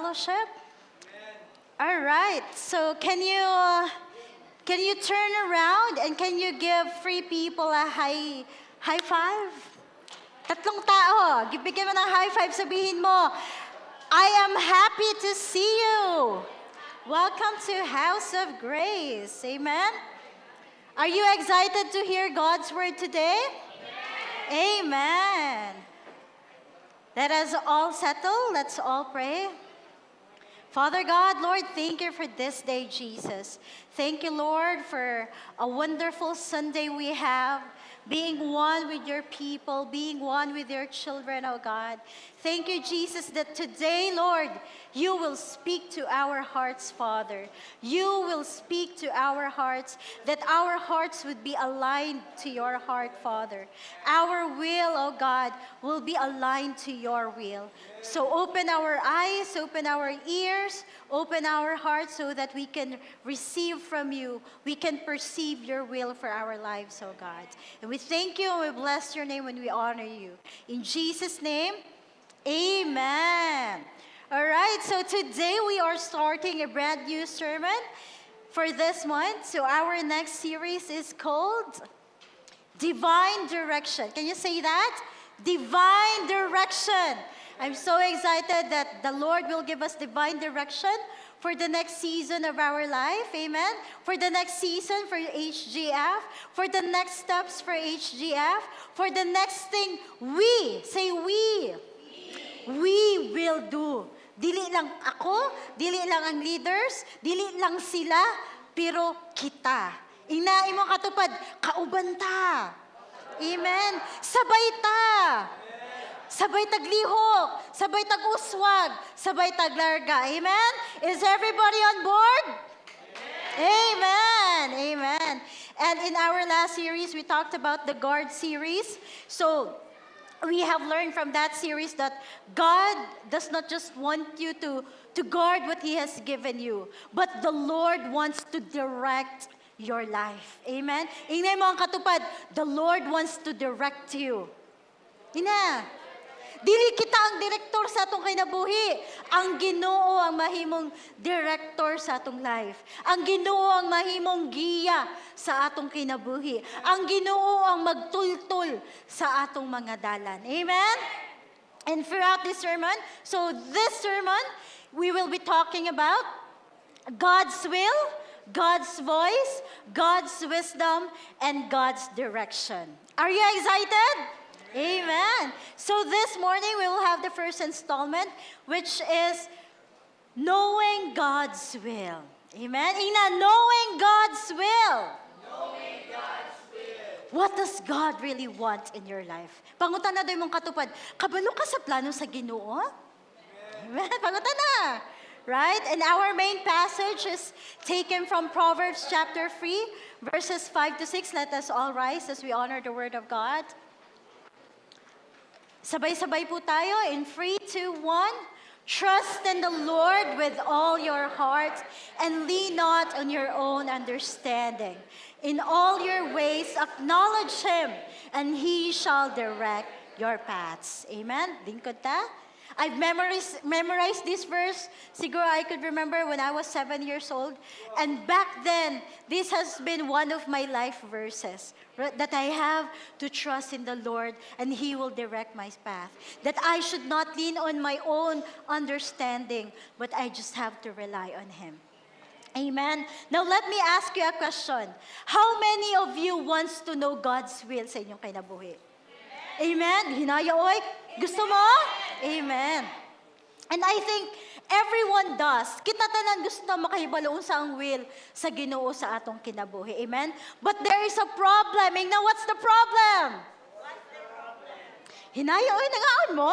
fellowship? All right. So can you turn around and can you give 3 people a high five? 3 tao. Bigyan mo ng high five, sabihin mo, I am happy to see you. Welcome to House of Grace. Amen. Are you excited to hear God's word today? Amen. Let us all settle. Let's all pray. Father God, Lord, thank you for this day, Jesus. Thank you, Lord, for a wonderful Sunday we have, being one with your people, being one with your children, oh God. Thank you, Jesus, that today, Lord, you will speak to our hearts, Father. You will speak to our hearts, that our hearts would be aligned to your heart, Father. Our will, oh God, will be aligned to your will. So open our eyes, open our ears, open our hearts so that we can receive from you. We can perceive your will for our lives, oh God. And we thank you and we bless your name and we honor you. In Jesus' name, amen. All right, so today we are starting a brand new sermon for this month. So our next series is called Divine Direction. Can you say that? Divine Direction. I'm so excited that the Lord will give us divine direction for the next season of our life. Amen. For the next season for HGF, for the next steps for HGF, for the next thing we will do. Dili lang ako, dili lang ang leaders, dili lang sila, pero kita. Inaay mo katupad, kauban ta. Amen. Sabay ta. Sabay taglihok, sabay tag-uswag, sabay taglarga. Amen? Is everybody on board? Amen. Amen. And in our last series, we talked about the guard series. So, we have learned from that series that God does not just want you to guard what He has given you, but the Lord wants to direct your life. Amen? Ingay mo ang katupad, the Lord wants to direct you. Ina. Dili kita ang direktor sa atong kinabuhi. Ang Ginoo ang mahimong director sa atong life. Ang Ginoo ang mahimong giya sa atong kinabuhi. Ang Ginoo ang magtultol sa atong mga dalan. Amen? And throughout this sermon, we will be talking about God's will, God's voice, God's wisdom, and God's direction. Are you excited? Amen. So this morning we will have the first installment, which is knowing God's will. Amen. Ina, knowing God's will. Knowing God's will. What does God really want in your life? Pangutan na doon mong katupad. Kabalo ka sa plano sa Ginoo? Amen. Pangutan na. Right? And our main passage is taken from Proverbs chapter 3, verses 5 to 6. Let us all rise as we honor the word of God. Sabay-sabay po tayo in 3, 2, 1. Trust in the Lord with all your heart and lean not on your own understanding. In all your ways acknowledge Him and He shall direct your paths. Amen? Lingkod ta? I've memorized this verse. Siguro I could remember when I was 7 years old. And back then, this has been one of my life verses. That I have to trust in the Lord and He will direct my path. That I should not lean on my own understanding, but I just have to rely on Him. Amen. Now let me ask you a question. How many of you wants to know God's will sa inyong kinabuhi? Amen? Hinaya oy. Gusto mo? Amen. And I think everyone does. Kita tanan gusto na makahibalo sa ang will sa Ginoo sa atong kinabuhi. Amen? But there is a problem. Now, what's the problem? Hinaya oy, nangaon mo?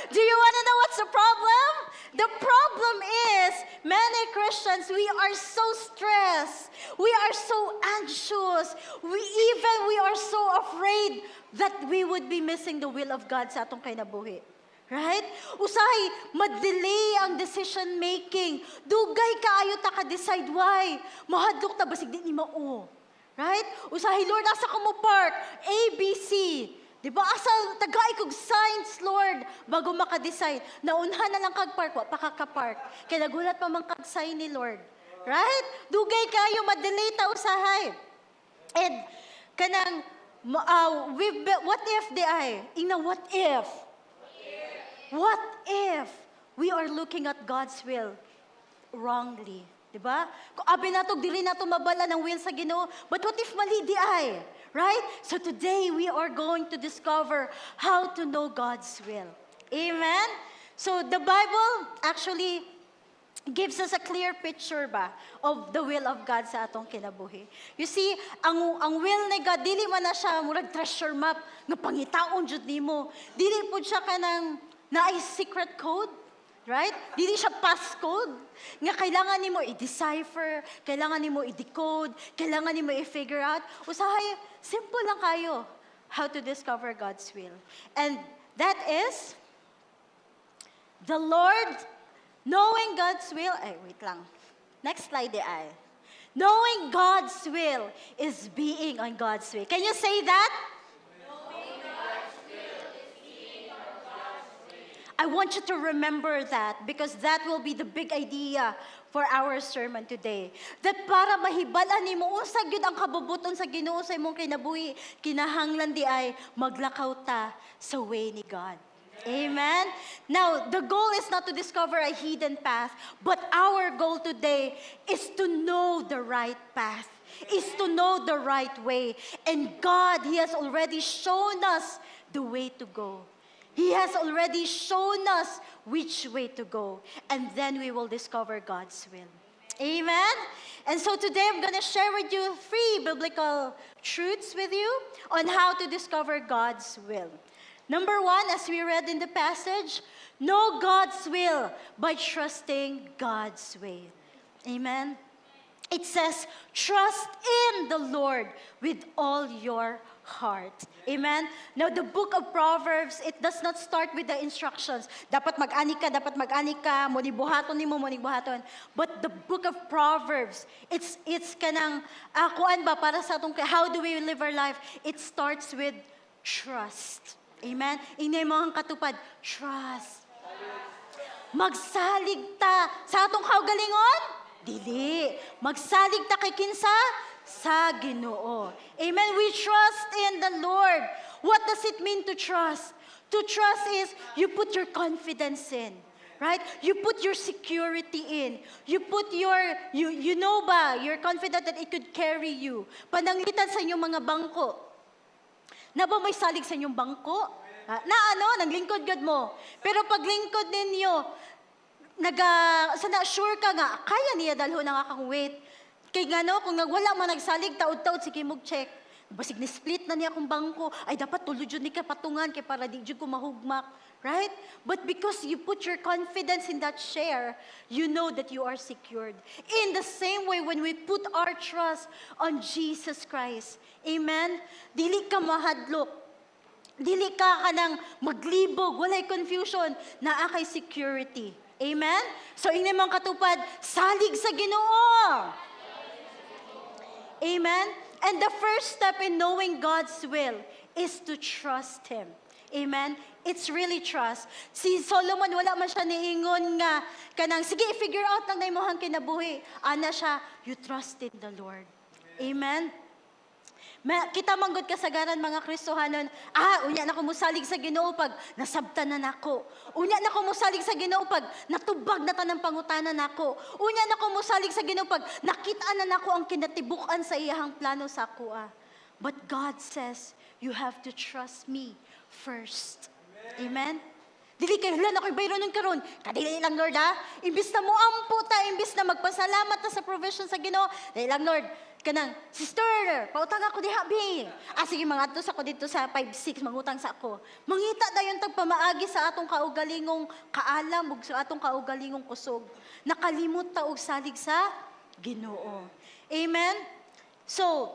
Do you want to know what's the problem? The problem is, many Christians, we are so stressed. We are so anxious. We are so afraid that we would be missing the will of God sa atong kinabuhi. Right? Usahay, madelay ang decision making. Dugay kaayo ta ka-decide why. Mahadlok ta basig di ni mao. Right? Usahay, Lord, asa ko mo park? A, B, C. Di ba? Asa tagay kog signs, Lord, bago maka-decide. Naunhan na lang kag park, wa pa kaka-park. Kaya nagulat pa man kag sign ni Lord. Right? Dugay kayo, madelay ta usahay. And kanang, what if di ay? Ina, what if? What if we are looking at God's will wrongly? Diba? Kung abi nato, dili nato mabala ng will sa Ginoo. But what if mali di ay? Right? So today, we are going to discover how to know God's will. Amen? So the Bible actually gives us a clear picture ba of the will of God sa atong kinabuhi. You see, ang will ni God, dili man na siya murag treasure map nga pangitaon jud nimo. Dili pud siya kanang naay secret code. Right? Dili siya passcode. Nga kailangan nimo i-decipher, kailangan nimo i-decode, kailangan nimo i-figure out. Usahay, simple lang kayo how to discover God's will. And that is, the Lord, knowing God's will, wait lang. Next slide ay. Knowing God's will is being on God's way. Can you say that? I want you to remember that because that will be the big idea for our sermon today. That para mahibalan nimo unsa gyud ang kabubuton sa Ginoo sa imong kinabuhi, kinahanglan di ay maglakaw ta sa way ni God. Amen? Now, the goal is not to discover a hidden path, but our goal today is to know the right path, is to know the right way. And God, He has already shown us the way to go. He has already shown us which way to go. And then we will discover God's will. Amen? And so today I'm going to share with you 3 biblical truths with you on how to discover God's will. Number 1, as we read in the passage, know God's will by trusting God's way. Amen? It says, trust in the Lord with all your heart. Amen? Now, the book of Proverbs, it does not start with the instructions. Dapat mag-ani ka, muni buhaton nimo, muni buhaton. But the book of Proverbs, it's kanang, kuan ba, para sa atong, how do we live our life? It starts with trust. Amen? Inay mo ang katupad, trust. Magsalig ta sa atong kaugalingon? Dili. Magsalig ta kay kinsa? Sa Ginoo. Amen. We trust in the Lord. What does it mean to trust? To trust is you put your confidence in. Right? You put your security in. You put your, you know ba, you're confident that it could carry you. Pananglitan sa inyong mga bangko. Na ba may salig sa inyong bangko? Naglingkod gad mo. Pero paglingkod ninyo, sure ka nga, kaya niya dalho ng akong weight. Kay nga kung wala man nagsalig, taod-taod, sige mag-check. Basig ni-split na niya akong bangko, ay dapat tulod yun ni kapatungan, kay para di yun ko mahugmak. Right? But because you put your confidence in that share, you know that you are secured. In the same way, when we put our trust on Jesus Christ, amen? Dili ka mahadlok. Dili ka kanang maglibog, walay confusion, na akay security. Amen? So, ini mga katupad, salig sa Ginoo. Amen? And the first step in knowing God's will is to trust Him. Amen? It's really trust. Si Solomon, wala man siya niingon nga, kanang, sige, figure out lang na imuhang kinabuhi. Ana siya, you trust in the Lord. Amen? Kita manggod kasagaran mga Kristohanon, unya na ko musalig sa Ginoo pag nasabtanan nako. Unya na ko musalig sa Ginoo pag natubag na tanang pangutanan nako. Unya na ko musalig sa Ginoo pag nakita na nako ang kinatibuk-an sa iyahang plano sa kuha. But God says, you have to trust me first. Amen? Dili kay hulan ako'y bayron nun karon. Kadili lang Lord Imbis na mo ampo ta, imbis na magpasalamat ta sa provision sa Ginoo. Dili lang Lord. Kanang, sister, pautang ako di habi. Sige, mga atos ako dito sa 5-6, mangutang sa ako. Mangita dayon tagpamaagi sa atong kaugalingong kaalam, ug sa atong kaugalingong kusog. Nakalimot ta og salig sa Ginoo. Amen? So,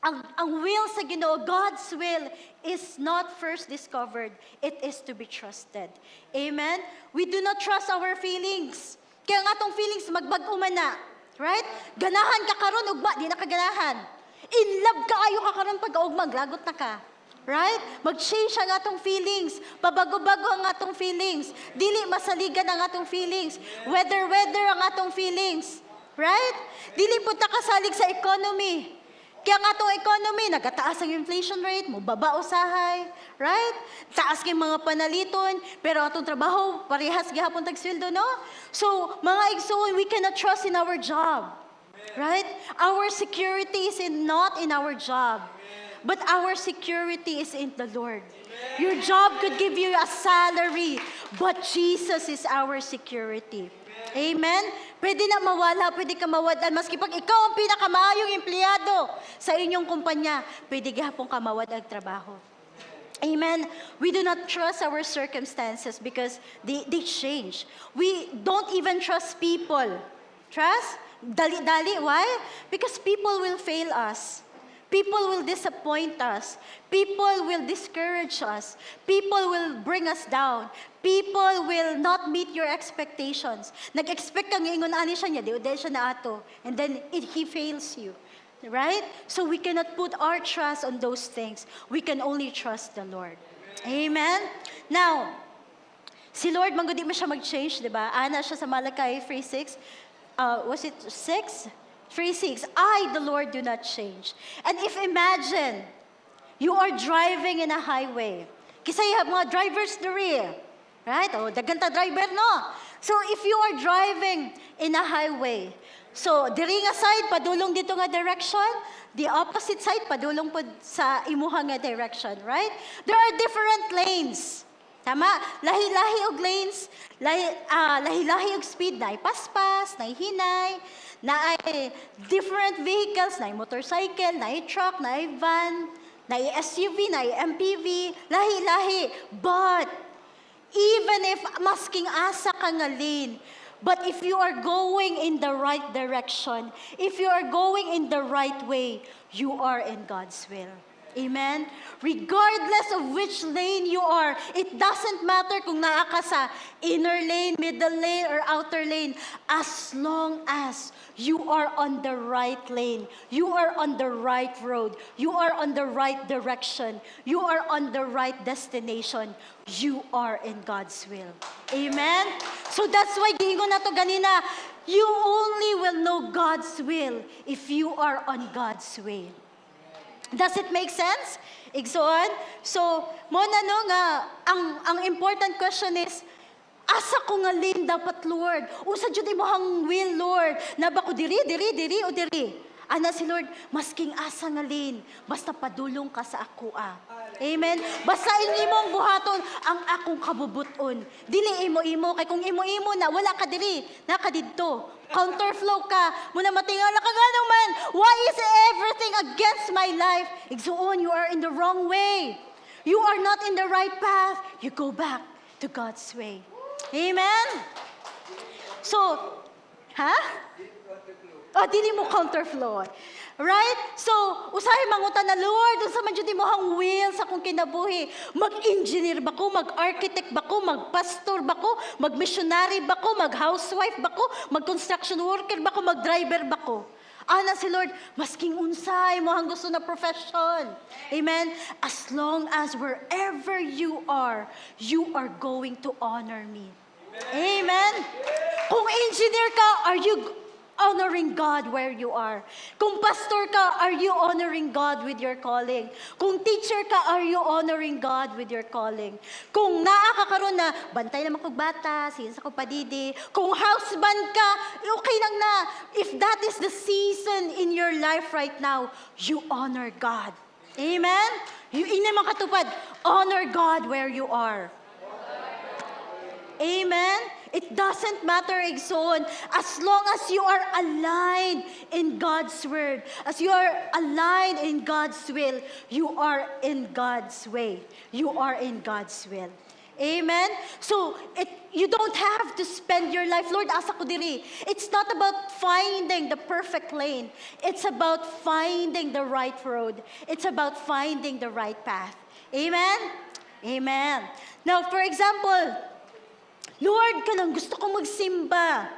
ang will sa Ginoo, God's will, is not first discovered. It is to be trusted. Amen? We do not trust our feelings. Kaya ang atong feelings, magbag-o man na. Right? Ganahan ka karon ugma, di na ka ganahan. In love ka ayo ka karon pag ugma, lagot na ka. Right? Mag-change ang atong feelings. Pabago-bago ang atong feelings. Dili masaligan ang atong feelings. Weather ang atong feelings. Right? Dili po ta kasalig sa economy. Kaya ang atong economy, nagataas ang inflation rate, mubaba usahay. Right? Taas kay mga panaliton, pero atong trabaho, parehas gihapon tag sweldo, no? So, mga igsoon, we cannot trust in our job. Right? Our security is not in our job. But our security is in the Lord. Your job could give you a salary, but Jesus is our security. Amen? Pwede na mawala, pwede ka mawadan. Maski pag ikaw ang pinakamaayong empleyado sa inyong kumpanya, pwede gahapon ka mawad ang trabaho. Amen? We do not trust our circumstances because they change. We don't even trust people. Trust? Dali-dali. Why? Because people will fail us. People will disappoint us. People will discourage us. People will bring us down. People will not meet your expectations. Nag-expect kang ingon ani siya niya, di siya na ato. And then he fails you. Right? So we cannot put our trust on those things. We can only trust the Lord. Amen? Now, si Lord, manggudi mo siya mag-change, di ba? Ana siya sa Malachi 3:6. Was it 6? 3:6, I, the Lord, do not change. And if imagine, you are driving in a highway. Kasi you have mga drivers diri. Right? O, daganta driver, no? So, if you are driving in a highway, so, diri nga side, padulong dito nga direction, the opposite side, padulong po sa imuha nga direction, right? There are different lanes. Tama? Lahi-lahi og lanes, lahi-lahi og speed, na paspas, na hinay, na ay different vehicles, na motorcycle, na truck, na van, na SUV, na MPV, lahi-lahi. But, even if masking asa ka nga lane, but if you are going in the right direction, if you are going in the right way, you are in God's will. Amen? Regardless of which lane you are, it doesn't matter kung naa ka sa inner lane, middle lane, or outer lane, as long as you are on the right lane, you are on the right road, you are on the right direction, you are on the right destination, you are in God's will. Amen? So that's why giingon nato ganina, you only will know God's will if you are on God's way. Does it make sense? Igsoon? So, mo na no nga, ang important question is, asa ko nga lane dapat, Lord? Usa jud imong will, Lord. Na ba ko diri o diri? Ana si Lord, masking asa nga lane, basta padulong ka sa akoa. Amen? Basta imong buhaton ang akong kabubuton. Dili imo-imo, kay kung imo-imo na, wala ka diri, naka didto. Counterflow ka, muna matingala ka ganong man, why is everything against my life? Igsuon, you are in the wrong way. You are not in the right path. You go back to God's way. Amen? So, dili mo counterflow. Right? So, usahay mangutan na, Lord, unsa man jud imong will sa akong kinabuhi? Mag-engineer ba ko, mag-architect ba ko, mag-pastor ba ko, mag-missionary ba ko, mag-housewife ba ko, mag-construction worker ba ko, mag-driver ba ko? Ana si Lord, masking unsay mo ang gusto na profession. Amen? As long as wherever you are going to honor me. Amen? Kung engineer ka, are you honoring God where you are? Kung pastor ka, are you honoring God with your calling? Kung teacher ka, are you honoring God with your calling? Kung naa ka karon na, bantay naman kong bata, siya sa padidi. Kung husband ka, okay lang na. If that is the season in your life right now, you honor God. Amen? You naman katupad, honor God where you are. Amen? It doesn't matter, Igsoon, as long as you are aligned in God's word, as you are aligned in God's will, you are in God's way. You are in God's will. Amen? So, you don't have to spend your life, Lord, asa ko diri. It's not about finding the perfect lane. It's about finding the right road. It's about finding the right path. Amen? Amen. Now, for example, Lord, kanang gusto ko magsimba.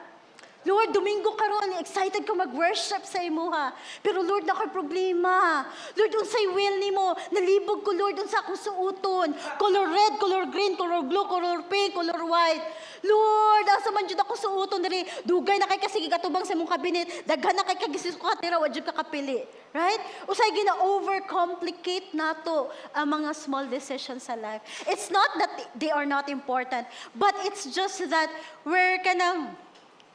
Lord, Domingo karon, excited ka mag-worship sa imuha. Pero Lord, nakoy problema. Lord, unsay will nimo, nalibog ko Lord unsa akong suoton. Color red, color green, color blue, color pink, color white. Lord, asa man jud ako suoton diri. Dugay na kay kasige katubang sa imong kabinet. Daghan na kay kagisis ko katira wa jud ka kapili. Right? Usay gina-overcomplicate nato ang mga small decisions sa life. It's not that they are not important, but it's just that we're kanang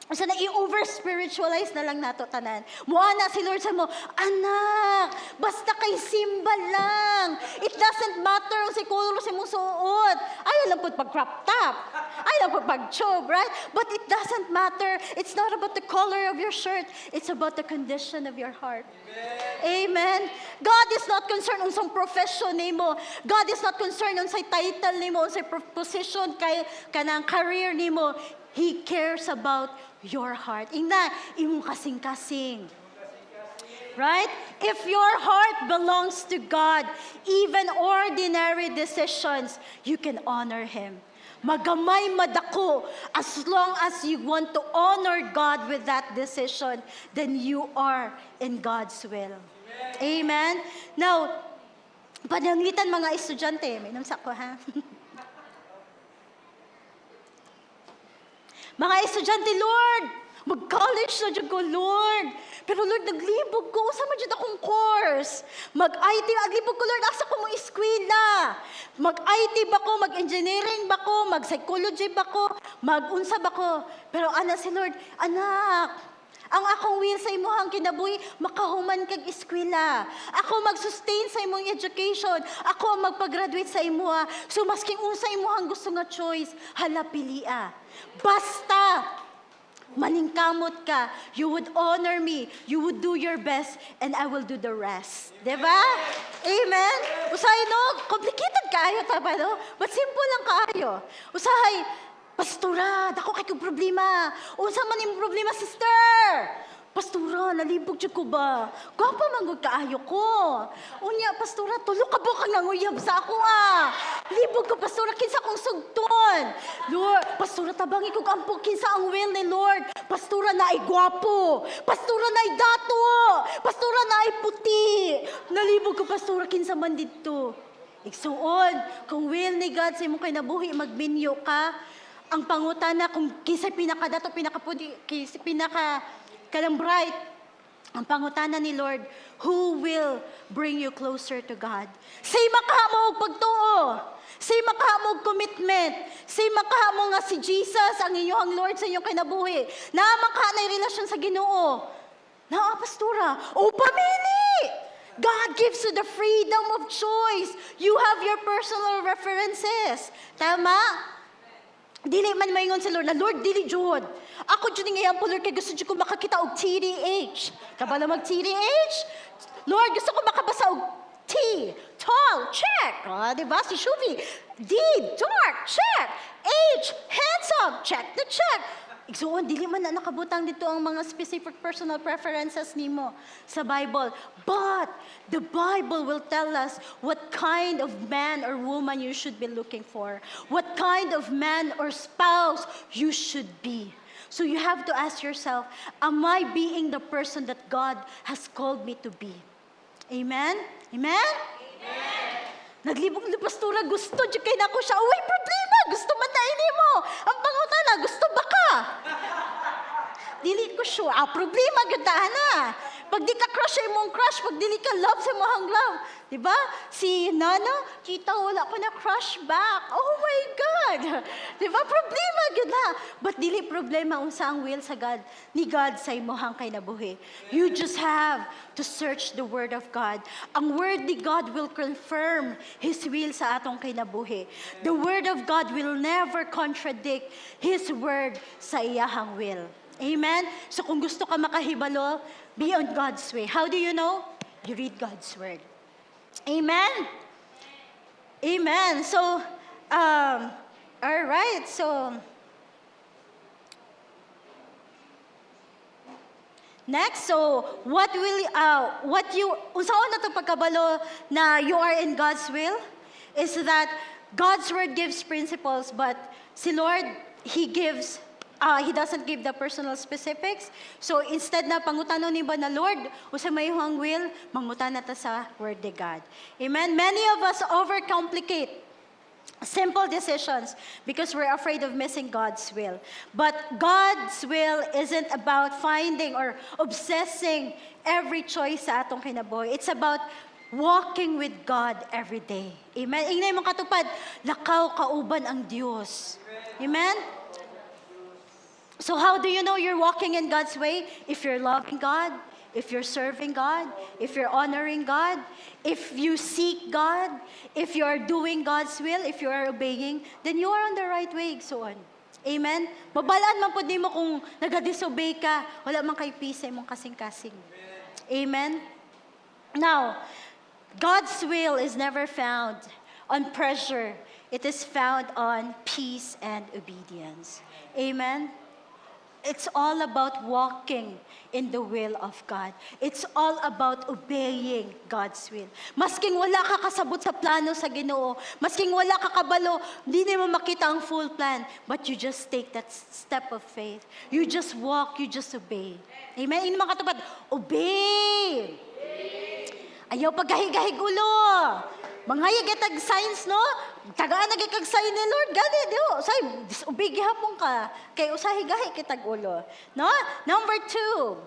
so na i-over-spiritualize na lang nato tanan. Muana si Lord sa mo, anak, basta kay simba lang. It doesn't matter kung si kulro si mong suot. Ayaw lang po pag-crop top. Ayaw lang po pag-chob, right? But it doesn't matter. It's not about the color of your shirt. It's about the condition of your heart. Amen. God is not concerned on some profession nimo. God is not concerned on say title nimo, on say position kay kanang career nimo. He cares about your heart. Ingna, imong kasing-kasing. Right? If your heart belongs to God, even ordinary decisions, you can honor Him. Magamay madako, as long as you want to honor God with that decision, then you are in God's will. Amen? Now, pananglitan mga estudyante, may namsa ko ha? Mga estudyante, Lord, mag-college na dyan ko, Lord. Pero Lord, naglibog ko. Sama dyan akong course. Mag-IT, naglibog ko, Lord. Asa ko mo eskwela. Mag-IT ba ko? Mag-engineering ba ko? Mag-psychology ba ko? Mag-unsa ba ko? Pero si Lord, anak, ang akong will sa imuhang kinabuhi, makahuman kag eskwela. Ako mag-sustain sa imong education. Ako ang magpag-graduate sa imuha. So masking unsa imuhang gusto nga choice, hala pilia. Basta maningkamot ka, you would honor me, you would do your best, and I will do the rest. Diba? Amen? Usahay no, complicated kaayo taba no? But simple lang kaayo. Usahay, pastora, dako kay kong problema. Unsa man imong problema, sister? Pastora, nalibog jud ko ba? Gwapa man gud kaayo ko. Unya, pastora, tulo ka ba kang nanguyab sa ako Libog ko, pastora, kinsa kong sugton. Lord, pastora, tabangi ko kampo kinsa ang will ni Lord. Pastora na ay gwapo. Pastora na ay dato. Pastora na ay puti. Nalibog ko, pastora, kinsa man dito. Igsuon, kung will ni God sa imong kinabuhi, magminyo ka. Ang pangutana kung kinsa pinakadato, pinakaputi, kinsa kanang bright, ang pangutana ni Lord, who will bring you closer to God? Say makaha mo og pagtuo. Say makaha mo og commitment. Say makaha mo nga si Jesus ang inyong Lord sa inyong kinabuhi. Makaha na relasyon sa Ginoo. Pastora, o pamili! God gives you the freedom of choice. You have your personal references. Tama? Dili man maingon si Lord na, Lord, dili jud. Ako jud ngayon po, Lord, kay gusto jud ko makakita og TDH. Kabala mag TDH? Lord, gusto ko makabasa og T, tall, check. Diba? Si Shuvi. D, dark, check. H, handsome, check the check. Igsuon, dili man na nakabutang dito ang mga specific personal preferences nimo sa Bible. But the Bible will tell us what kind of man or woman you should be looking for. What kind of man or spouse you should be. So you have to ask yourself, am I being the person that God has called me to be? Amen? Amen? Amen. Naglibog ni pastora, gusto dyan kayo na ako siya. Uy, problema! Gusto man na ini mo. Ang pangutana, gusto ba ka? Dili ko sure. Problema, ganda na. Pag di ka crush sa imong crush, pag dili ka love sa imong love. Diba? Si Nana, kita wala ko na crush back. Oh my God! Diba? Problema, ganda. But dili problema unsa ang will sa God, ni God sa imong kinabuhi. You just have to search the Word of God. Ang Word ni God will confirm His will sa atong kinabuhi. The Word of God will never contradict His Word sa iyahang will. Amen? So kung gusto ka makahibalo, be on God's way. How do you know? You read God's Word. Amen? Amen. So, all right. So, next, so unsaon na to pagkabalo na you are in God's will is that God's Word gives principles, but si Lord, He gives He doesn't give the personal specifics. So instead na pangutanon ni ba na Lord, usa may ang will, mangutan na ta sa Word ni God. Amen? Many of us overcomplicate simple decisions because we're afraid of missing God's will. But God's will isn't about finding or obsessing every choice sa atong kinabuhi. It's about walking with God every day. Amen? Inay mong katupad, lakaw kauban ang Diyos. Amen? So how do you know you're walking in God's way? If you're loving God, if you're serving God, if you're honoring God, if you seek God, if you are doing God's will, if you are obeying, then you are on the right way, igsoon. Amen? Mabalaan man po di mo kung nag-disobey ka, wala man kay peace mong kasing-kasing. Amen? Now, God's will is never found on pressure. It is found on peace and obedience. Amen? It's all about walking in the will of God. It's all about obeying God's will. Masking wala ka kasabot sa plano sa Ginoo, masking wala ka kabalo, hindi mo makita ang full plan, but you just take that step of faith. You just walk, you just obey. Amen? Ini mga katupad, obey! Ayaw pagkahig-hig ulo. Manghayag itag signs, no? Tagaan nagikag sign ni Lord. Gani, di ho. Say, disobey gihapon ka. Kay usahi-gahi kitag ulo. No? Number 2.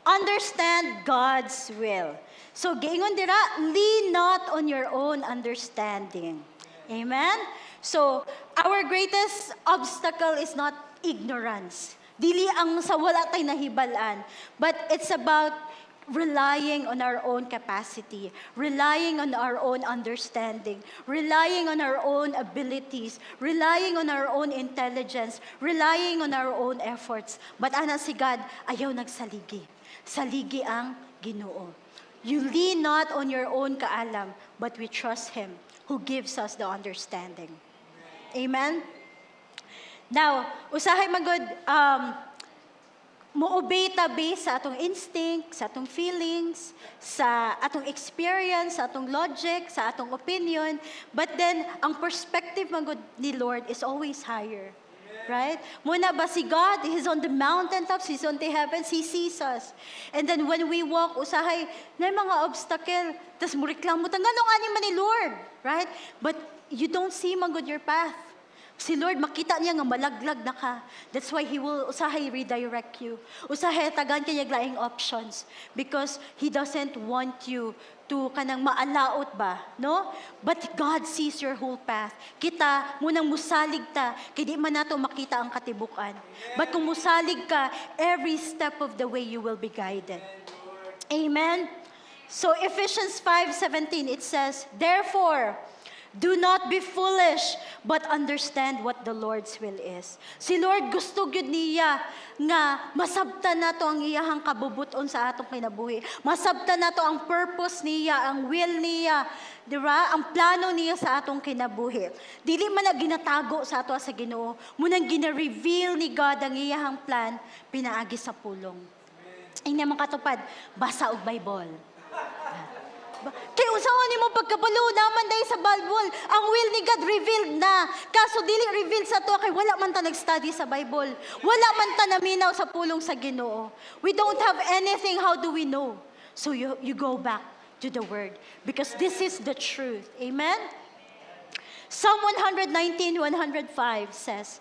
Understand God's will. So, giingon dira, lean not on your own understanding. Amen? So, our greatest obstacle is not ignorance. Dili ang sa wala tay nahibalan. But it's about relying on our own capacity, relying on our own understanding, relying on our own abilities, relying on our own intelligence, relying on our own efforts. But ana si God, ayaw nagsaligi. Saligi ang Ginoo. You lean not on your own kaalam, but we trust Him who gives us the understanding. Amen? Now, usahay magod, mo-obey ta based sa atong instinct, sa atong feelings, sa atong experience, sa atong logic, sa atong opinion. But then, ang perspective magod ni Lord is always higher. Right? Muna ba si God, He's on the mountaintops, He's on the heavens, He sees us. And then when we walk, usahay, na mga obstacle, tas mureklamo ta, nganong ani man ni Lord? Right? But you don't see magod your path. Si Lord, makita niya nga malaglag na ka. That's why He will usahay redirect you. Usahay tagan kaya laing options. Because He doesn't want you to kanang maalaot ba, no? But God sees your whole path. Kita, munang musalig ta, kaya di man nato makita ang katibukan. But kung musalig ka, every step of the way you will be guided. Amen? So Ephesians 5:17, it says, therefore, do not be foolish, but understand what the Lord's will is. Si Lord gusto gyud niya nga masabtan nato ang iyahang kabubuton sa atong kinabuhi. Masabtan nato ang purpose niya, ang will niya, di ba? Ang plano niya sa atong kinabuhi. Dili man na ginatago sa ato sa Ginoo, munang gina-reveal ni God ang iyahang plan pinaagi sa pulong. Ay naman katupad, basa og Bible. Kaya usawan ni mo pagkabalo naman dahil sa Bible, ang will ni God revealed na. Kaso dili revealed sa to kay wala man ta nag-study sa Bible. Wala man ta naminaw sa pulong sa Ginoo. We don't have anything, how do we know? So you go back to the Word because this is the truth. Amen? Psalm 119:105 says,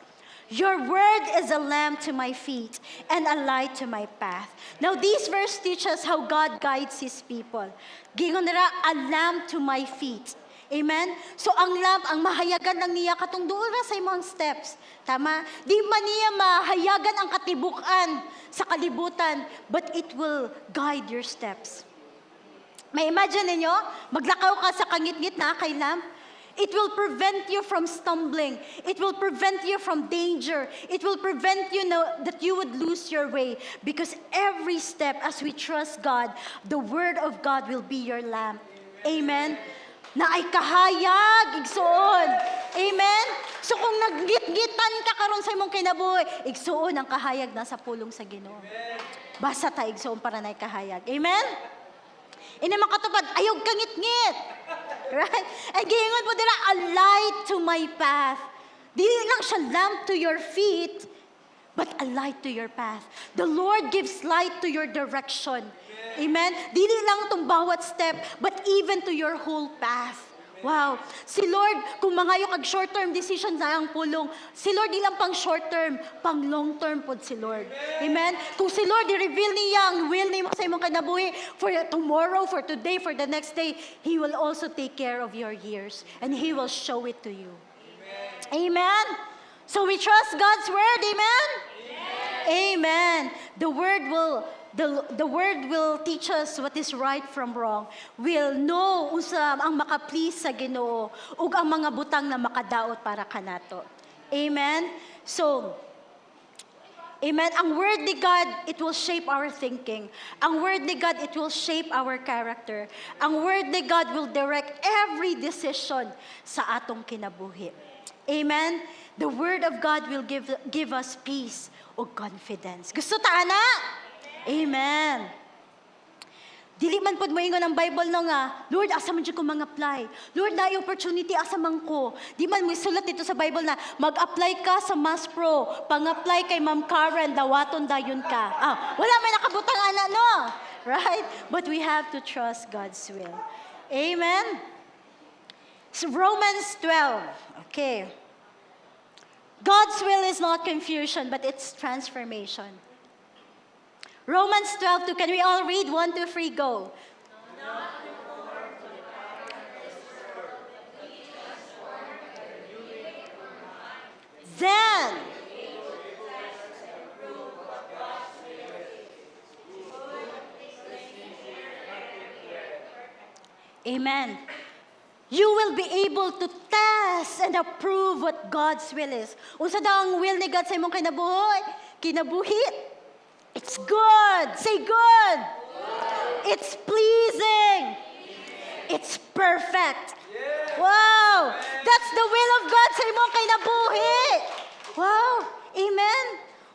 your word is a lamp to my feet and a light to my path. Now, this verse teaches how God guides His people. Gingon nila, a lamp to my feet. Amen? So, ang lamp, ang mahayagan lang niya katong doon na sa imong steps. Tama? Di man niya mahayagan ang katibukan sa kalibutan, but it will guide your steps. May imagine ninyo, maglakaw ka sa kangit-ngit na kay lamp, it will prevent you from stumbling. It will prevent you from danger. It will prevent you that you would lose your way. Because every step, as we trust God, the Word of God will be your lamp. Amen? Na ay kahayag, igsuon. Amen? So kung naggit-gitan ka karon sa imong kinabuhi, igsuon ang kahayag na sa pulong sa Ginoo. Basta ta igsuon para na kahayag. Amen? Ini makatupad, ayog kangit-ngit. Right? And giingon po dira, a light to my path. Dili lang siya lamp to your feet, but a light to your path. The Lord gives light to your direction. Amen? Dili lang itong bawat step, but even to your whole path. Wow. Si Lord, kung mga yung short-term decision na ang pulong, si Lord di lang pang short-term, pang long-term po si Lord. Amen? Kung si Lord, i-reveal niya ang will niya sa imong kinabuhi for tomorrow, for today, for the next day, He will also take care of your years. And He will show it to you. Amen? So we trust God's word. Amen? Amen. The word will teach us what is right from wrong. We'll know usa ang maka-please sa Ginoo ug ang mga butang na makadaot para kanato. Amen. So, amen. Ang word ni God, it will shape our thinking. Ang word ni God, it will shape our character. Ang word ni God will direct every decision sa atong kinabuhi. Amen. The word of God will give us peace o confidence. Gusto ta ana? Amen. Dili man pod moingon ang Bible no nga, Lord, asa man jud ko mag-apply? Lord, naay opportunity asa man ko. Di man mo sulat dito sa Bible na mag-apply ka sa Mass Pro, pang-apply kay Ma'am Karen, dawaton dayon ka. Wala may nakabutang ana no. Right? But we have to trust God's will. Amen. So Romans 12. Okay. God's will is not confusion, but it's transformation. Romans 12:2. Can we all read? 1, 2, 3, go. Then, amen. You will be able to test and approve what God's will is. Unsa daw ang will ni God sa imong kinabuhi? It's good. Say good. It's pleasing. It's perfect. Wow. That's the will of God sa imong kinabuhi. Wow. Amen.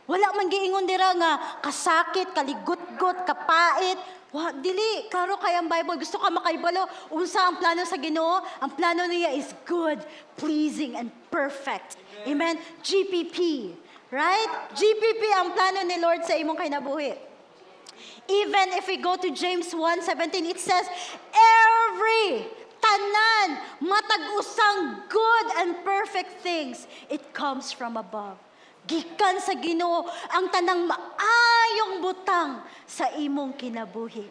Wala man giingon dira nga kasakit, kaligut-gut, kapait. Wow, dili, klaro kay ang Bible. Gusto ka makaibalo, unsa ang plano sa Ginoo? Ang plano niya is good, pleasing, and perfect. Amen? GPP. Right? GPP ang plano ni Lord sa imong kinabuhi. Even if we go to James 1:17, it says, every tanan, matag usang good and perfect things, it comes from above. Gikan sa Ginoo ang tanang maayong butang sa imong kinabuhi.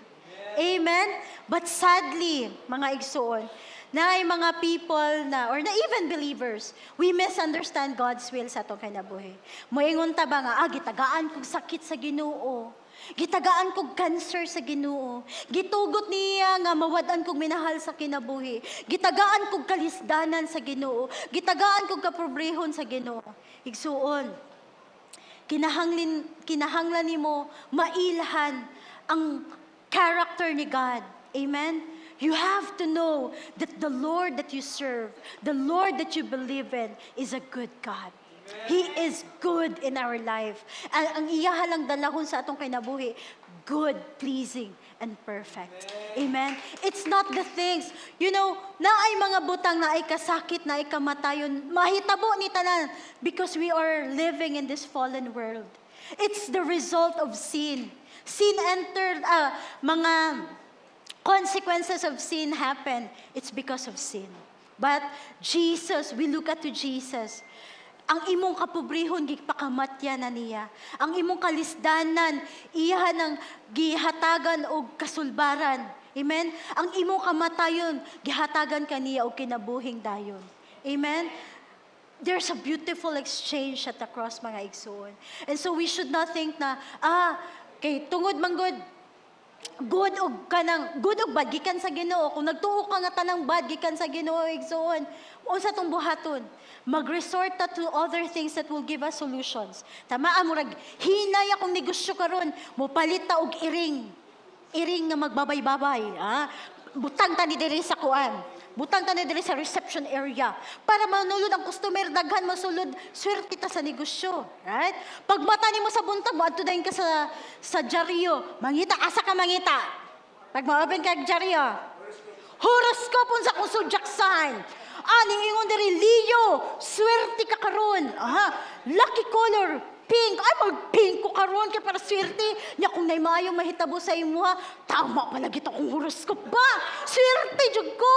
Amen? But sadly, mga igsoon, na ay mga people na, or na even believers, we misunderstand God's will sa itong kinabuhi. Moingon ta ba nga, gitagaan kog sakit sa Ginoo. Gitagaan kog cancer sa Ginoo. Gitugot niya nga mawadan kog minahal sa kinabuhi. Gitagaan kog kalisdanan sa Ginoo. Gitagaan kog kaproblehon sa Ginoo. Igsuon, kinahanglan nimo mailhan ang character ni God. Amen? You have to know that the Lord that you serve, the Lord that you believe in, is a good God. He is good in our life. Ang iyahalang dalahon sa atong kinabuhi, good, pleasing, and perfect. Amen? It's not the things. You know, naay mga butang, naay kasakit, naay kamatayon, mahitabo ni tanan because we are living in this fallen world. It's the result of sin. Sin entered, mga consequences of sin happen. It's because of sin. But Jesus, we look at to Jesus. Ang imong kapobrehon gipakamatya na niya. Ang imong kalisdanan iya ng gihatagan og kasulbaran. Amen. Ang imong kamatayon gihatagan kaniya og kinabuhing dayon. Amen. There's a beautiful exchange at the cross, mga igsoon. And so we should not think na kay tungod man good og bad gikan sa Ginoo. Kung nagtuo ka nga tanang bad gikan sa Ginoo, igsoon, unsa tong buhaton? Mag-resort ta to other things that will give us solutions. Tama murag hinay akong negosyo karon, mo palit ta og iring nga magbabay-babay, Butang ta ni diri sa kuan. Butang ta ni diri sa reception area para manulod ang customer, daghan masulod, swerte ta sa negosyo, right? Pag mata nimo sa buntag, moadto dayon ka sa dyaryo, mangita asa ka mangita. Pag ma-open ka dyaryo, horoscope unsa kung zodiac sign. niingon diri Leo, swerte ka karon. Lucky color, pink. Ay, mag-pink ko karon kay para swerte. Nya kung nay maayo mahitabo sa imuha, tama pala gito kong horoscope ba? Swerte jud ko.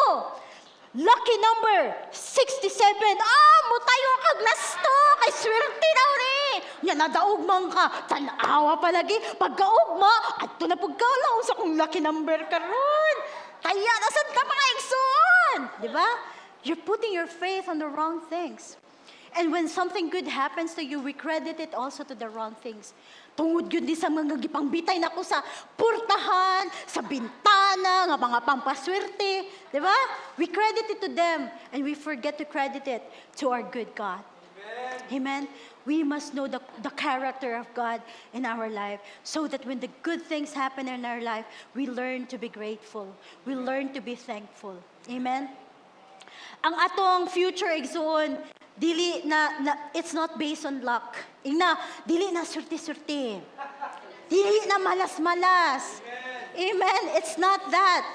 Lucky number 67. Mo tayo kag nasto kay swerte daw ni. Nya nadaugmang ka, tan-awa palagi. Pagkaugma, adto na pagkaulaw sa kong lucky number karon. Kaya nasan ka mga igsoon, di ba? You're putting your faith on the wrong things. And when something good happens to you, we credit it also to the wrong things. Tungod yun di sa mga gipangbitay na ko sa purtahan, sa bintana, nga mga pampaswerte. Di ba? We credit it to them and we forget to credit it to our good God. Amen. We must know the character of God in our life so that when the good things happen in our life, we learn to be grateful. We learn to be thankful. Amen. Ang atong future igsoon, dili na it's not based on luck. Dili na surti-surti. Dili na malas-malas. Amen. It's not that.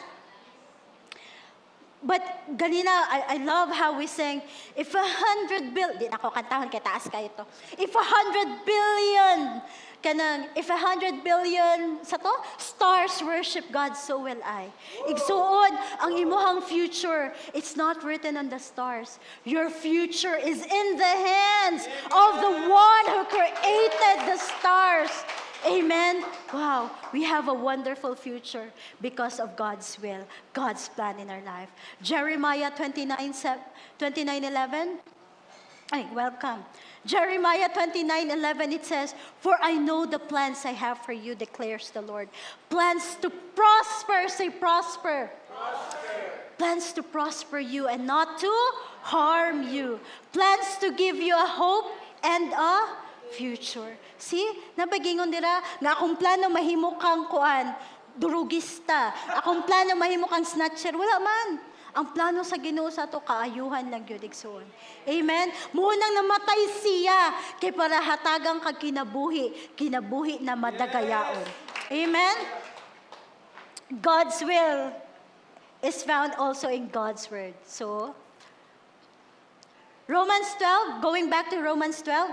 But ganina, I love how we sing, if 100 billion, di na ako kantahon kay taas kayo to. If 100 billion, if 100 billion sa to, stars worship God, so will I. Igsuon, ang imuhang future, it's not written on the stars. Your future is in the hands of the one who created the stars. Amen. Wow, we have a wonderful future because of God's will, God's plan in our life. Jeremiah 29:11. Ay, welcome. Jeremiah 29:11, it says, "For I know the plans I have for you, declares the Lord. Plans to prosper," say prosper. Plans to prosper you and not to harm you. Plans to give you a hope and a future. See? Napagingon dira nga akong plano mahimo kang kuan, durugista. Akong plano mahimo kang snatcher. Wala man. Ang plano sa Ginoo sa to kaayuhan lang gyud igsoon. Amen. Munang namatay siya kay para hatagang kag kinabuhi na madagayaon. Amen. God's will is found also in God's word. So Romans 12, going back to Romans 12,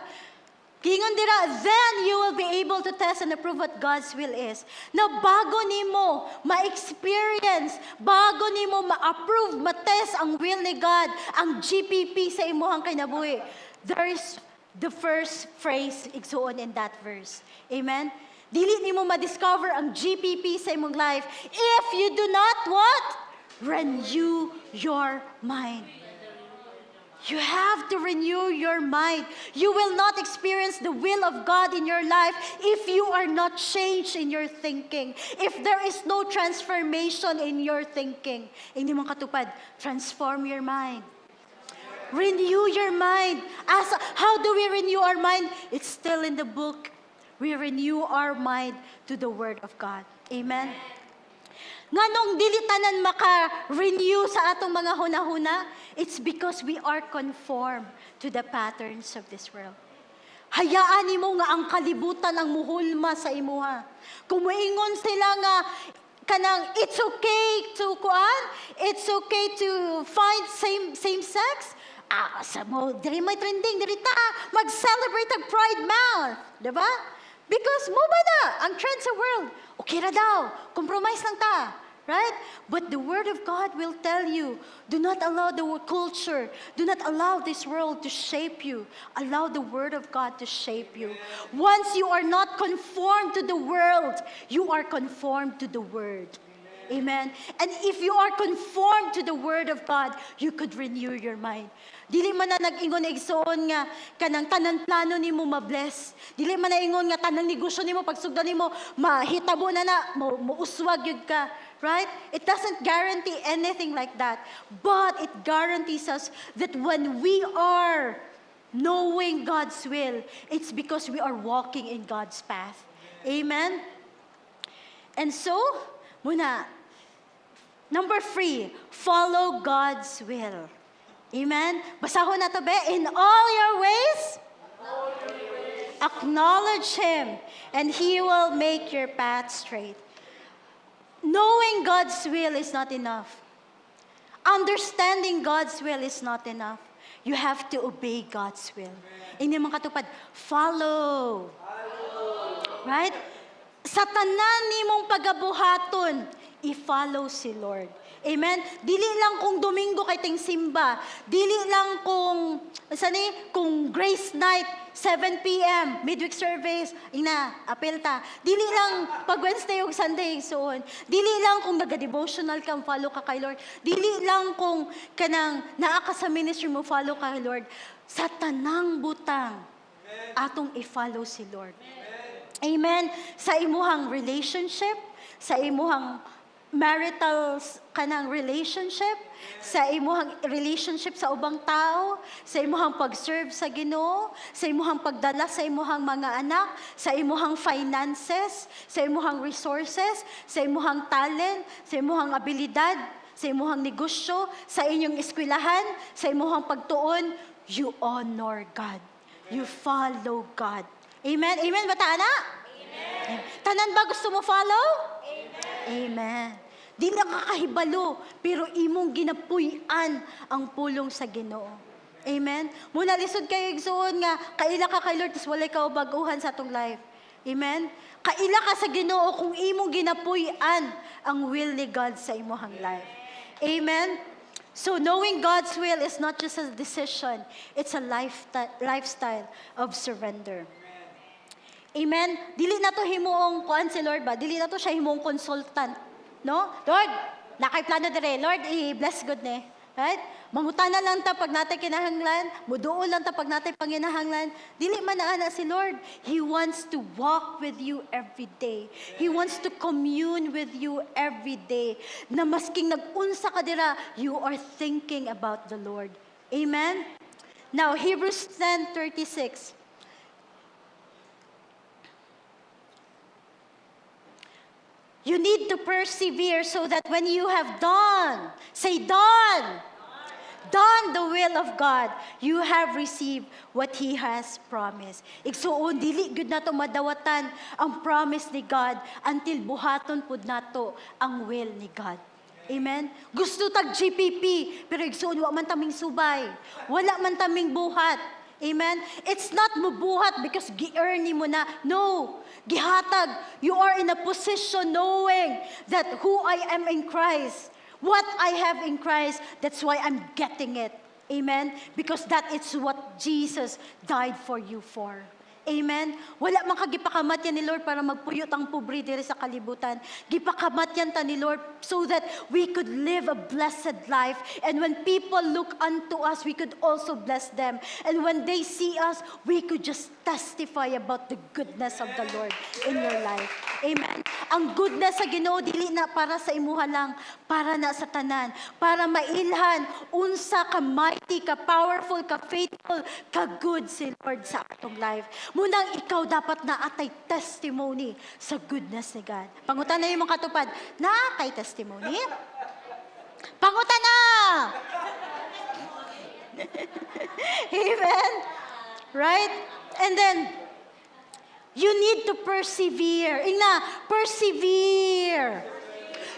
Gingon dira, then you will be able to test and approve what God's will is. Now, bago nimo ma-experience, bago nimo ma-approve, ma-test ang will ni God, ang GPP sa imuhang kinabuhi, there is the first phrase igsuon in that verse. Amen? Dili nimo ma-discover ang GPP sa imong life if you do not what? Renew your mind. You have to renew your mind. You will not experience the will of God in your life if you are not changed in your thinking. If there is no transformation in your thinking. Hindi mo katupad, transform your mind. Renew your mind. How do we renew our mind? It's still in the book. We renew our mind to the Word of God. Amen. Nganong dili tanan maka-renew sa atong mga hunahuna? It's because we are conformed to the patterns of this world. Hayaan nimo nga ang kalibutan ang muhulma sa imuha. Kung moingon sila nga kanang it's okay to find same sex. Sa mo diri may trending diri ta mag-celebrate ang Pride Month, di ba? Because mo ba na ang trend sa world? Okay ra daw, compromise lang ta. Right? But the Word of God will tell you, do not allow the culture, do not allow this world to shape you. Allow the Word of God to shape you. Once you are not conformed to the world, you are conformed to the Word. Amen. And if you are conformed to the Word of God, you could renew your mind. Dili man na nag-ingon igsoon nga kanang tanan plano nimo ma-bless. Dili man na ingon nga tanang negosyo nimo pagsugdan nimo mahitabo na uswag gyud ka. Right? It doesn't guarantee anything like that. But it guarantees us that when we are knowing God's will, it's because we are walking in God's path. Amen? And so, muna, number 3, follow God's will. Amen? Basahon na to be. In all your ways, acknowledge Him, and He will make your path straight. Knowing God's will is not enough. Understanding God's will is not enough. You have to obey God's will. Hindi man katupad, follow. Right? Sa tanan nimong pagabuhaton, i-follow si Lord. Amen? Dili lang kung Domingo kay ting simba. Dili lang kung Grace Night, 7 p.m., midweek service, apel ta. Dili lang pag Wednesday o Sunday, soon. Dili lang kung naga-devotional ka, follow ka kay Lord. Dili lang kung kanang naa ka sa ministry mo, follow ka kay Lord. Sa tanang butang, atong i-follow si Lord. Amen? Sa imuhang relationship, sa imuhang marital kanang relationship, sa imuhang relationship sa ubang tao, sa imuhang pag-serve sa Ginoo, sa imuhang pagdala sa imuhang mga anak, sa imuhang finances, sa imuhang resources, sa imuhang talent, sa imuhang abilidad, sa imuhang negosyo, sa inyong eskwelahan, sa imuhang pagtuon, you honor God. You follow God. Amen? Amen ba ta, ana? Amen. Tanan ba gusto mo follow? Amen. Di na kakahibalo, pero imong ginapuy-an ang pulong sa Ginoo. Amen. Muna lisod kayo igsuon nga kaila ka kay Lord, tas walay ka baguhan sa atong life. Amen. Kaila ka sa Ginoo kung imong ginapuy-an ang will ni God sa imong life. Amen. So knowing God's will is not just a decision, it's a lifestyle of surrender. Amen. Dili na to himuong kuan si Lord ba? Dili na to siya himuong consultant. No? Lord, nakay plano dire. Lord, i-bless good ne. Right? Mangutana lang ta pag natay kinahanglan, muduol lang ta pag natay panginahanglan. Dili man ana si Lord. He wants to walk with you every day. He wants to commune with you every day. Na masking nag-unsa ka dira, you are thinking about the Lord. Amen. Now, Hebrews 10:36. You need to persevere so that when you have done the will of God, you have received what He has promised. Igsuon, dili gud nato madawatan ang promise ni God until buhaton pud nato ang will ni God. Amen? Gusto tag GPP, pero igsuon, wa man taming subay. Wala man taming buhat. Amen? It's not mubuhat because gi-earn mo na. No. Gihatag. You are in a position knowing that who I am in Christ. What I have in Christ, that's why I'm getting it. Amen? Because that is what Jesus died for you for. Amen? Wala man kagipakamat yan ni Lord para magpuyot ang pobre diri sa kalibutan. Gipakamat yan ta ni Lord so that we could live a blessed life. And when people look unto us, we could also bless them. And when they see us, we could just testify about the goodness of the Lord in your life. Amen? Ang goodness sa Ginoo dili na para sa imuha lang, para na sa tanan. Para mailhan, unsa ka mighty, ka powerful, ka faithful, ka good si Lord sa atong life. Munang ikaw dapat na atay testimony sa goodness ni God. Pangutan na yung mga katupad, na kay testimony? Pangutan na! Amen? Right? And then, you need to persevere. Persevere.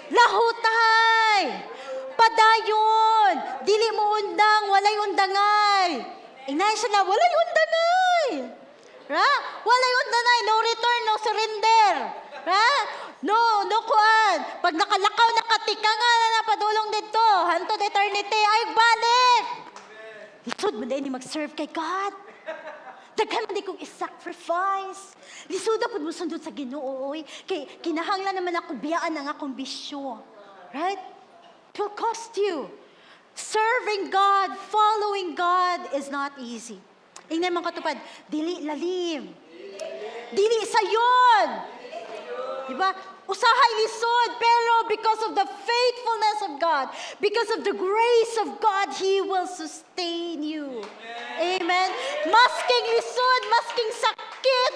Lahutay. Padayon. Dili mo undang, walay undangay. Siya na, walay undangay. Ra? Walay undanay, no return, no surrender. Ra? No kuan. Pag nakalakaw, nakatika nga na padulong dito, hantod eternity, ay balik. Lisod mo din mag-serve kay God. Daghan man di kong i-sacrifice. Lisod po mo sundot sa Ginoo. Kay kinahanglan naman ako biyaan ang akong bisyo. Right? It will cost you. Serving God, following God is not easy. Ingnan mga katupad, dili lalim. Dili sayon. Diba? Usahay lisod, pero because of the faithfulness of God, because of the grace of God, He will sustain you. Amen? Masking lisod, masking sakit,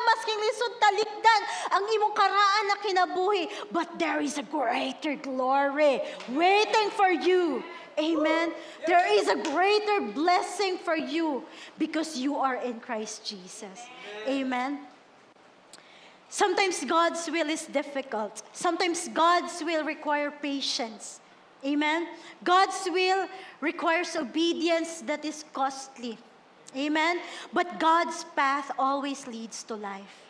masking lisod, talikdan, ang imong karaan na kinabuhi. But there is a greater glory waiting for you. Amen? There is a greater blessing for you because you are in Christ Jesus. Amen? Sometimes God's will is difficult. Sometimes God's will require patience. Amen? God's will requires obedience that is costly. Amen? But God's path always leads to life.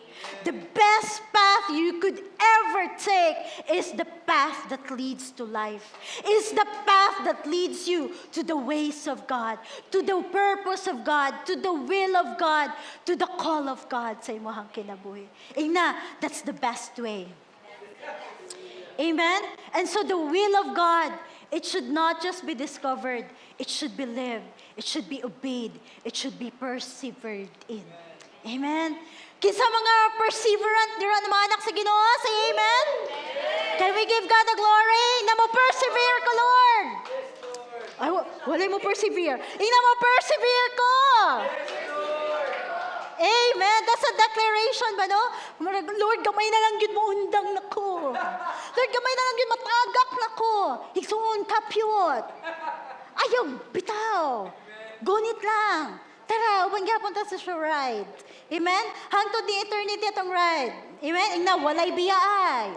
The best path you could ever take is the path that leads to life. Is the path that leads you to the ways of God, to the purpose of God, to the will of God, to the call of God sa imong kinabuhi. Ina, that's the best way. Amen? And so the will of God, it should not just be discovered. It should be lived. It should be obeyed. It should be persevered in. Amen? Kinsa mga perseverant dira na mga anak sa Ginoo, say amen? Can we give God the glory? Na mo persevere ka, Lord. Ay, wala mo persevere. Ina mo persevere ko. Amen. That's a declaration ba, no? Lord, gamay na lang yun mo undang na ko. Lord, gamay na lang yun matagak na ko. Higsuon kapyot. Ayaw, bitaw. Gunit lang. Tara, uban gyapon ta sa ride. Amen? Hangtod ni eternity atong ride. Amen? Ingna, walay biyaay.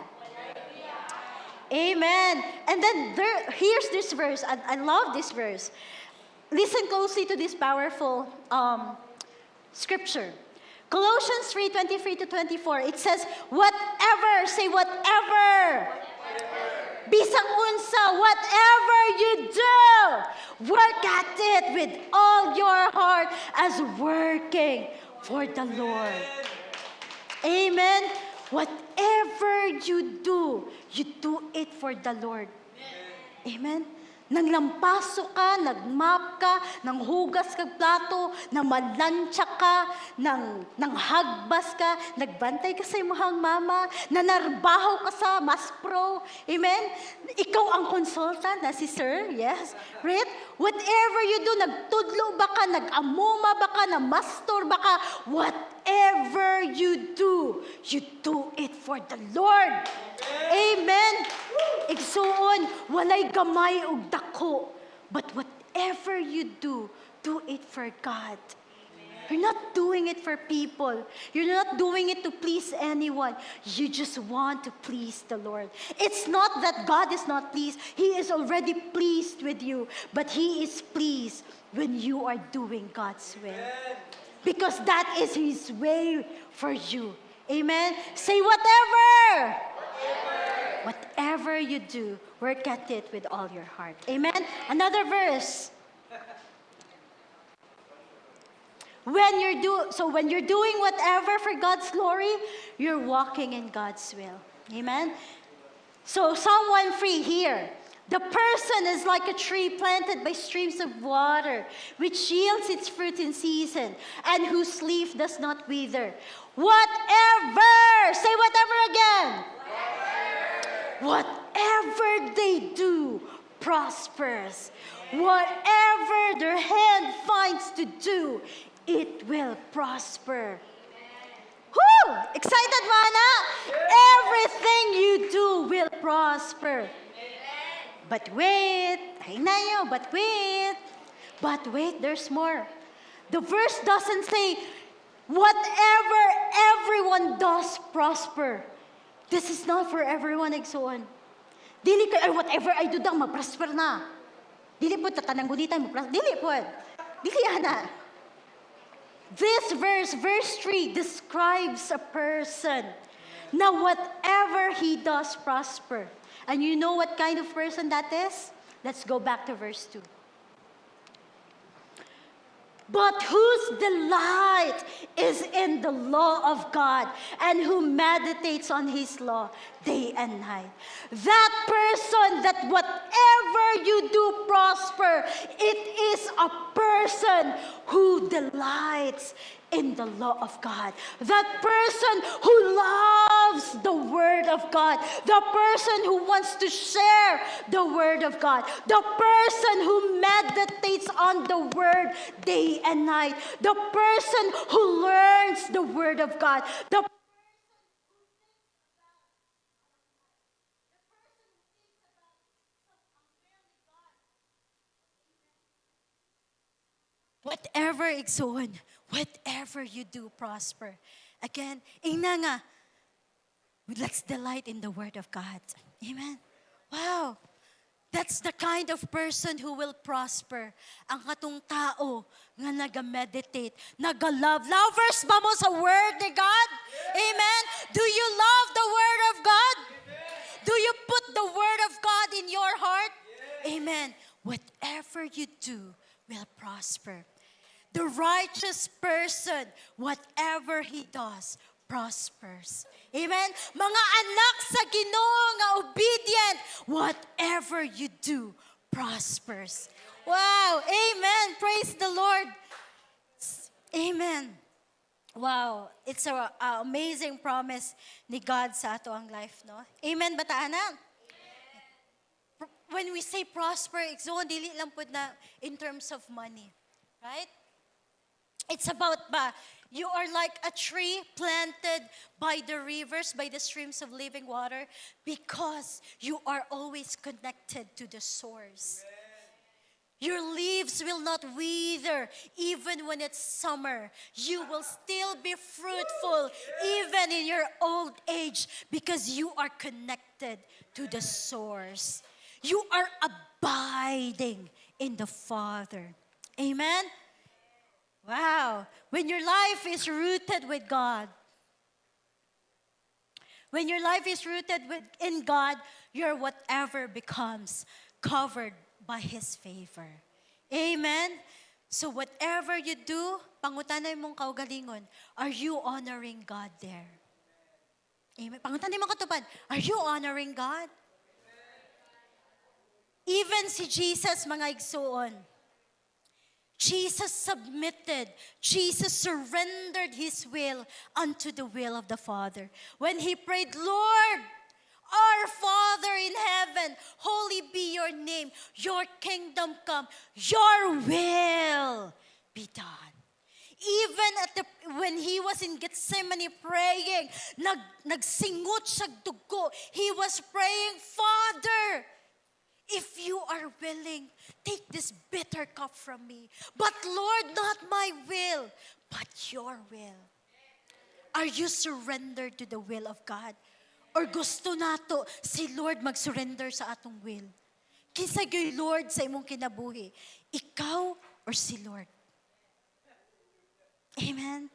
Amen. And then here's this verse. I love this verse. Listen closely to this powerful scripture. Colossians 3:23-24. It says, whatever, say whatever. Bisang unsa, whatever you do, work at it with all your heart as working for the Lord. Amen. Whatever you do it for the Lord. Amen. Nanglampaso ka, nagmap ka, nanghugas kag plato, namalansya ka, nanghagbas ka, nagbantay ka sa imong mama, nanarbaho ka sa Maspro. Amen? Ikaw ang consultant na si Sir, yes? Right? Whatever you do, nagtudlo ba ka, nag-amuma ba ka, namastor ba ka, whatever you do it for the Lord. Amen. Igsuon, walay gamay ug dako. But whatever you do it for God. You're not doing it for people. You're not doing it to please anyone. You just want to please the Lord. It's not that God is not pleased. He is already pleased with you. But He is pleased when you are doing God's will. Because that is His way for you. Amen? Say whatever. Whatever you do, work at it with all your heart. Amen? Another verse. When you're doing whatever for God's glory, you're walking in God's will. Amen? So Psalm 1:3 here. The person is like a tree planted by streams of water, which yields its fruit in season, and whose leaf does not wither. Whatever! Say whatever again. Whatever they do prospers. Whatever their hand finds to do, it will prosper. Woo! Excited, Mana? Everything you do will prosper. But wait, but wait, there's more. The verse doesn't say, whatever everyone does prosper. This is not for everyone, igsoon. Dili ka, whatever I do dang mag-prosper na. Dili po, tatanang gulitan, mag-prosper. Dili po. Dili ana. This verse 3, describes a person na whatever he does prosper. And you know what kind of person that is? Let's go back to verse 2. But whose delight is in the law of God, and who meditates on His law day and night. That person, that whatever you do prosper, it is a person who delights in the law of God. That person who loves the Word of God. The person who wants to share the Word of God. The person who meditates on the Word day and night. The person who learns the Word of God. The whatever igsoon, whatever you do prosper. Again, ina nga, let's delight in the Word of God. Amen. Wow. That's the kind of person who will prosper. Ang katong tao nga naga-meditate, naga-love. Lovers ba mo sa word ni God? Amen? Do you love the word of God? Do you put the word of God in your heart? Amen. Whatever you do will prosper. The righteous person, whatever he does, prospers. Amen? Mga anak sa Ginoo nga obedient, whatever you do, prospers. Wow! Amen! Praise the Lord! Amen! Wow! It's an amazing promise ni God sa ato ang life, no? Amen ba ta, ana? When we say prosper, dili lang po na in terms of money. Right? It's about you are like a tree planted by the rivers, by the streams of living water, because you are always connected to the source. Your leaves will not wither even when it's summer. You will still be fruitful even in your old age because you are connected to the source. You are abiding in the Father. Amen? Wow. When your life is rooted with God, when your life is rooted in God, your whatever becomes covered by His favor. Amen? So whatever you do, pangutanay mong kaugalingon, are you honoring God there? Amen? Pangutanay mong katupad, are you honoring God? Even si Jesus, mga igsuon, Jesus submitted. Jesus surrendered His will unto the will of the Father. When He prayed, Lord, our Father in heaven, holy be your name. Your kingdom come. Your will be done. Even when He was in Gethsemane praying, nagsingot siya dugo. He was praying, Father, if you are willing, take this bitter cup from me. But Lord, not my will, but your will. Are you surrendered to the will of God? Or gusto nato si Lord mag-surrender sa atong will? Kinsa gyud Lord sa imong kinabuhi? Ikaw or si Lord? Amen?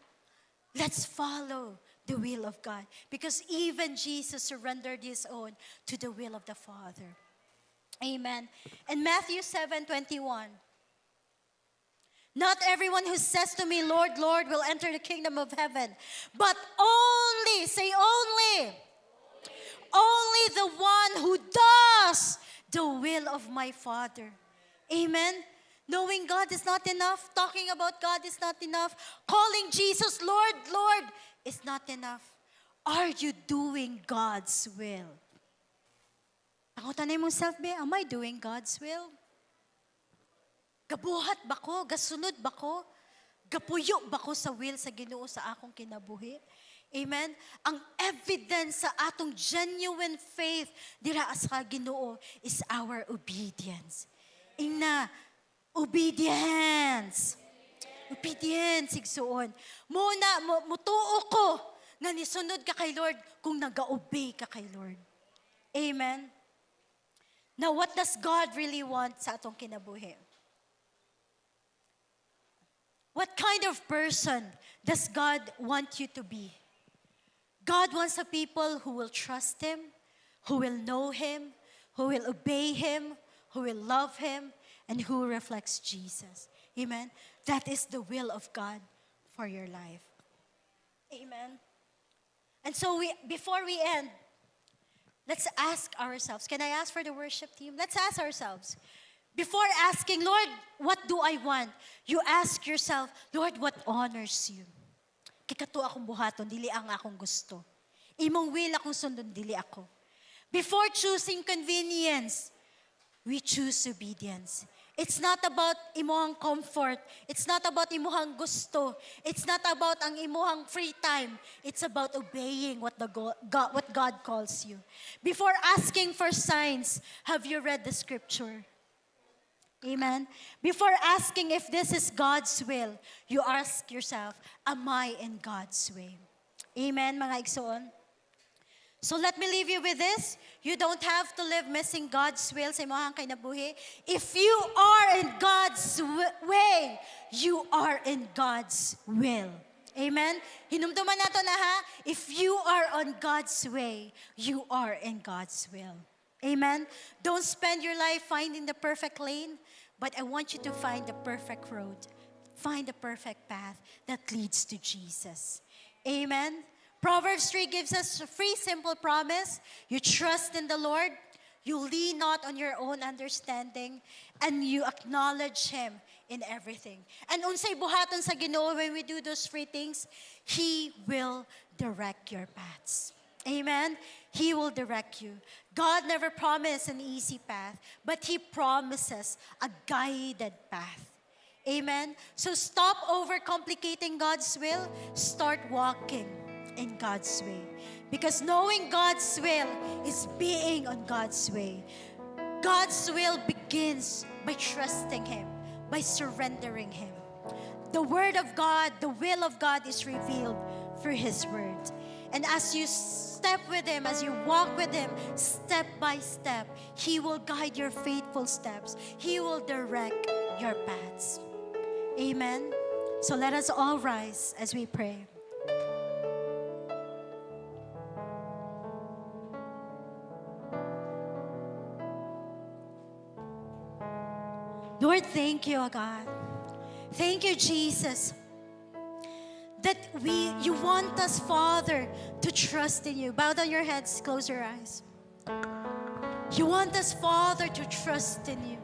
Let's follow the will of God. Because even Jesus surrendered His own to the will of the Father. Amen. And Matthew 7:21. Not everyone who says to me, Lord, Lord, will enter the kingdom of heaven, but only, say only the one who does the will of my Father. Amen. Knowing God is not enough. Talking about God is not enough. Calling Jesus Lord, Lord is not enough. Are you doing God's will? Ako tanay mong self, am I doing God's will? Gabuhat ba ko? Gasunod ba ko? Gapuyo ba ko sa will sa Ginoo sa akong kinabuhi? Amen? Ang evidence sa atong genuine faith dira sa Ginoo is our obedience. Ina, obedience. Obedience, igsuon. Muna, mutuo ko nga nisunod ka kay Lord kung nag-obey ka kay Lord. Amen? Now, what does God really want sa atong kinabuhi? What kind of person does God want you to be? God wants a people who will trust Him, who will know Him, who will obey Him, who will love Him, and who reflects Jesus. Amen? That is the will of God for your life. Amen? And so before we end, let's ask ourselves. Can I ask for the worship team? Let's ask ourselves. Before asking, Lord, what do I want? You ask yourself, Lord, what honors you? Kikato akong buhaton, dili ang akong gusto. Imong will akong sundon, dili ako. Before choosing convenience, we choose obedience. It's not about imuhang comfort. It's not about imuhang gusto. It's not about ang imuhang free time. It's about obeying what God calls you. Before asking for signs, have you read the scripture? Amen? Before asking if this is God's will, you ask yourself, am I in God's way? Amen, mga igsoon? So let me leave you with this. You don't have to live missing God's will sa imong kinabuhi. If you are in God's way, you are in God's will. Amen? Hinumduman nato na ha, if you are on God's way, you are in God's will. Amen? Don't spend your life finding the perfect lane, but I want you to find the perfect road. Find the perfect path that leads to Jesus. Amen? Proverbs 3 gives us a free, simple promise. You trust in the Lord, you lean not on your own understanding, and you acknowledge Him in everything. And unsay buhaton sa Ginoo, when we do those three things, He will direct your paths. Amen? He will direct you. God never promised an easy path, but He promises a guided path. Amen? So stop overcomplicating God's will. Start walking in God's way. Because knowing God's will is being on God's way. God's will begins by trusting Him, by surrendering Him. The Word of God, the will of God is revealed through His Word. And as you step with Him, as you walk with Him, step by step, He will guide your faithful steps. He will direct your paths. Amen. So let us all rise as we pray. Lord, thank you, God. Thank you, Jesus, that you want us, Father, to trust in you. Bow down your heads, close your eyes. You want us, Father, to trust in you.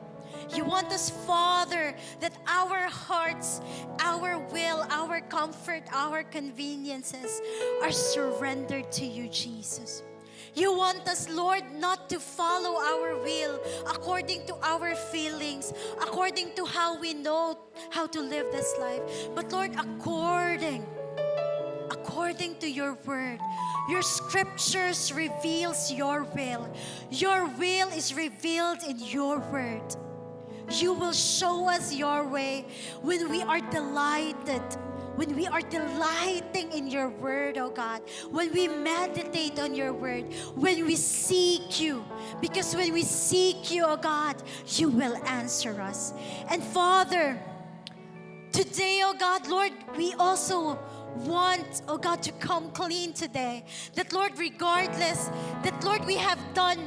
You want us, Father, that our hearts, our will, our comfort, our conveniences are surrendered to you, Jesus. You want us, Lord, not to follow our will according to our feelings, according to how we know how to live this life. But Lord, according to your word, your scriptures reveals your will. Your will is revealed in your word. You will show us your way when we are delighted. When we are delighting in your word, oh God, when we meditate on your word, when we seek you, because when we seek you, oh God, you will answer us. And Father, today, oh God, Lord, we also want, oh God, to come clean today. That Lord, regardless, that Lord, we have done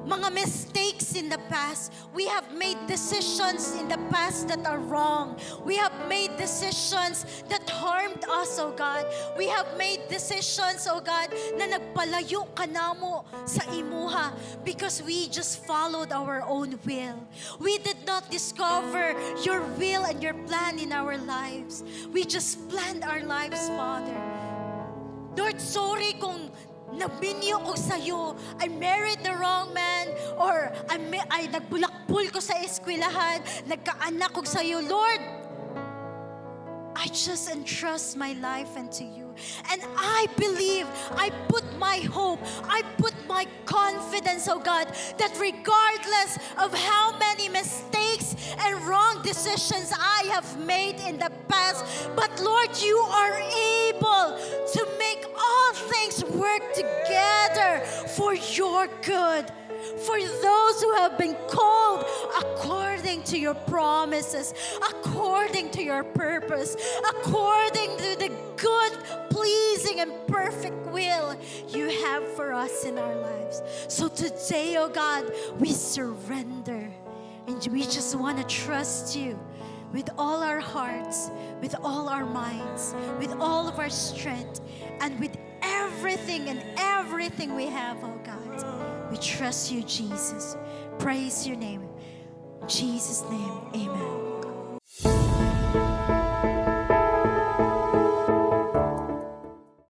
mga mistakes in the past. We have made decisions in the past that are wrong. We have made decisions that harmed us, oh God. We have made decisions, oh God, na nagpalayo ka namo sa imuha because we just followed our own will. We did not discover your will and your plan in our lives. We just planned our lives, Father. Lord, sorry kung nabinyo ko sa'yo, I married the wrong man, or ay nagbulakpul ko sa eskwelahan, nagkaanak ko sa'yo. Lord, I just entrust my life into you. And I believe, I put my hope, I put my confidence, oh God, that regardless of how many mistakes and wrong decisions I have made in the past, but Lord, you are able to make all things work together for your good. For those who have been called according to your promises, according to your purpose, according to the good, pleasing, and perfect will you have for us in our lives. So today, oh God, we surrender and we just want to trust you with all our hearts, with all our minds, with all of our strength, and with everything and everything we have, oh God. We trust you, Jesus. Praise your name. In Jesus' name, amen.